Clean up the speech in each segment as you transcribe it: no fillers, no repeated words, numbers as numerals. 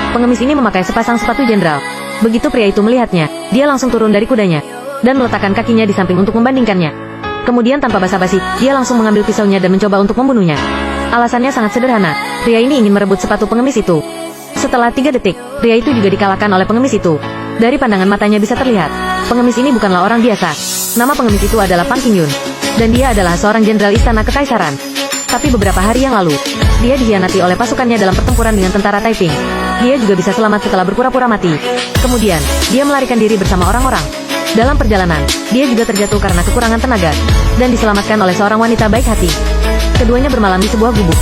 Pengemis ini memakai sepasang sepatu jenderal. Begitu pria itu melihatnya, dia langsung turun dari kudanya dan meletakkan kakinya di samping untuk membandingkannya. Kemudian tanpa basa-basi, dia langsung mengambil pisaunya dan mencoba untuk membunuhnya. Alasannya sangat sederhana, pria ini ingin merebut sepatu pengemis itu. Setelah 3 detik, pria itu juga dikalahkan oleh pengemis itu. Dari pandangan matanya bisa terlihat, pengemis ini bukanlah orang biasa. Nama pengemis itu adalah Pan Qingyun, dan dia adalah seorang jenderal istana kekaisaran. Tapi beberapa hari yang lalu, dia dikhianati oleh pasukannya dalam pertempuran dengan tentara Taiping. Dia juga bisa selamat setelah berpura-pura mati. Kemudian, dia melarikan diri bersama orang-orang. Dalam perjalanan, dia juga terjatuh karena kekurangan tenaga, dan diselamatkan oleh seorang wanita baik hati. Keduanya bermalam di sebuah gubuk.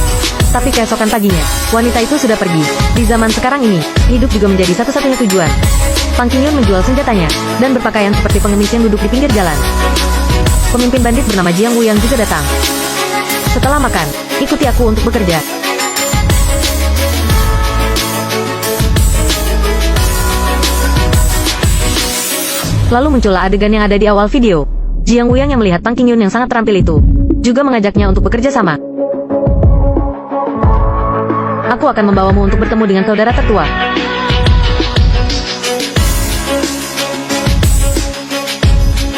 Tapi keesokan paginya, wanita itu sudah pergi. Di zaman sekarang ini, hidup juga menjadi satu-satunya tujuan. Pan Qingyun menjual senjatanya, dan berpakaian seperti pengemis yang duduk di pinggir jalan. Pemimpin bandit bernama Jiang Wuyang juga datang. Setelah makan, ikuti aku untuk bekerja. Lalu muncullah adegan yang ada di awal video. Jiang Wuyang yang melihat Pan Qingyun yang sangat terampil itu, juga mengajaknya untuk bekerja sama. Aku akan membawamu untuk bertemu dengan saudara tertua.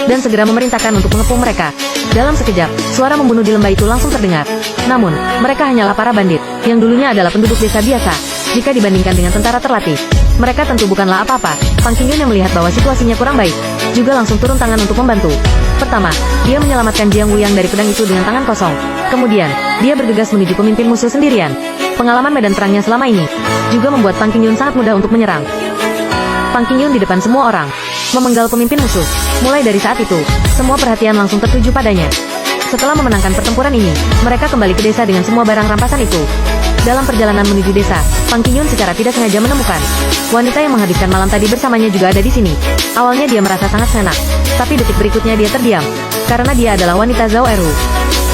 Dan segera memerintahkan untuk mengepung mereka. Dalam sekejap, suara membunuh di lembah itu langsung terdengar. Namun, mereka hanyalah para bandit, yang dulunya adalah penduduk desa biasa. Jika dibandingkan dengan tentara terlatih, mereka tentu bukanlah apa-apa. Pan Qingyun yang melihat bahwa situasinya kurang baik, juga langsung turun tangan untuk membantu. Pertama, dia menyelamatkan Jiang Wuyang dari pedang itu dengan tangan kosong. Kemudian, dia bergegas menuju pemimpin musuh sendirian. Pengalaman medan perangnya selama ini, juga membuat Pan Qingyun sangat mudah untuk menyerang. Pan Qingyun di depan semua orang, memenggal pemimpin musuh. Mulai dari saat itu, semua perhatian langsung tertuju padanya. Setelah memenangkan pertempuran ini, mereka kembali ke desa dengan semua barang rampasan itu. Dalam perjalanan menuju desa, Pan Qingyun secara tidak sengaja menemukan wanita yang menghabiskan malam tadi bersamanya juga ada di sini. Awalnya dia merasa sangat senang, tapi detik berikutnya dia terdiam, karena dia adalah wanita Zhao Erhu.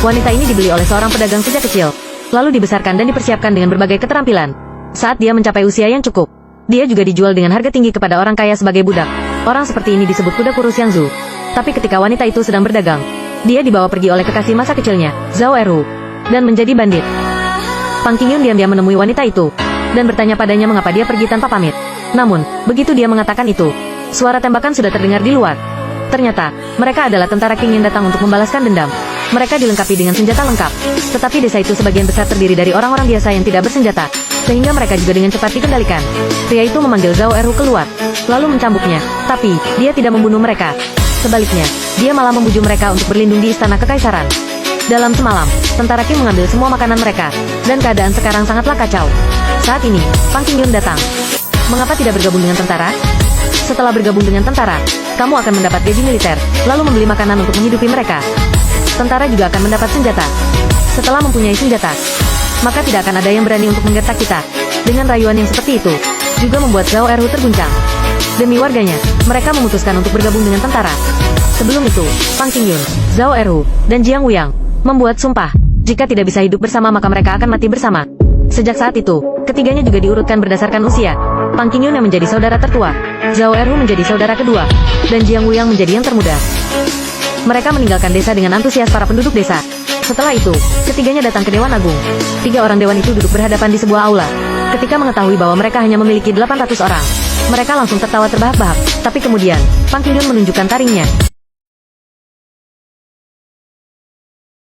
Wanita ini dibeli oleh seorang pedagang sejak kecil, lalu dibesarkan dan dipersiapkan dengan berbagai keterampilan. Saat dia mencapai usia yang cukup, dia juga dijual dengan harga tinggi kepada orang kaya sebagai budak. Orang seperti ini disebut kuda kurus yang Zhu. Tapi ketika wanita itu sedang berdagang, dia dibawa pergi oleh kekasih masa kecilnya, Zhao Erhu, dan menjadi bandit. Pan Qingyun diam-diam menemui wanita itu, dan bertanya padanya mengapa dia pergi tanpa pamit. Namun, begitu dia mengatakan itu, suara tembakan sudah terdengar di luar. Ternyata, mereka adalah tentara Qing yang datang untuk membalaskan dendam. Mereka dilengkapi dengan senjata lengkap, tetapi desa itu sebagian besar terdiri dari orang-orang biasa yang tidak bersenjata, sehingga mereka juga dengan cepat dikendalikan. Pria itu memanggil Zhao Erhu keluar, lalu mencambuknya, tapi dia tidak membunuh mereka. Sebaliknya, dia malah membujuk mereka untuk berlindung di istana kekaisaran. Dalam semalam, tentara Qing mengambil semua makanan mereka, dan keadaan sekarang sangatlah kacau. Saat ini, Pan Qingyun datang. Mengapa tidak bergabung dengan tentara? Setelah bergabung dengan tentara, kamu akan mendapat gaji militer, lalu membeli makanan untuk menghidupi mereka. Tentara juga akan mendapat senjata. Setelah mempunyai senjata, maka tidak akan ada yang berani untuk menggertak kita. Dengan rayuan yang seperti itu, juga membuat Zhao Erhu terguncang. Demi warganya, mereka memutuskan untuk bergabung dengan tentara. Sebelum itu, Pan Qingyun, Zhao Erhu, dan Jiang Wuyang membuat sumpah, jika tidak bisa hidup bersama maka mereka akan mati bersama. Sejak saat itu, ketiganya juga diurutkan berdasarkan usia. Pan Qingyun yang menjadi saudara tertua, Zhao Erhu menjadi saudara kedua, dan Jiang Wuyang menjadi yang termuda. Mereka meninggalkan desa dengan antusias para penduduk desa. Setelah itu, ketiganya datang ke Dewan Agung. 3 orang dewan itu duduk berhadapan di sebuah aula. Ketika mengetahui bahwa mereka hanya memiliki 800 orang, mereka langsung tertawa terbahak-bahak. Tapi kemudian, Pan Qingyun menunjukkan taringnya.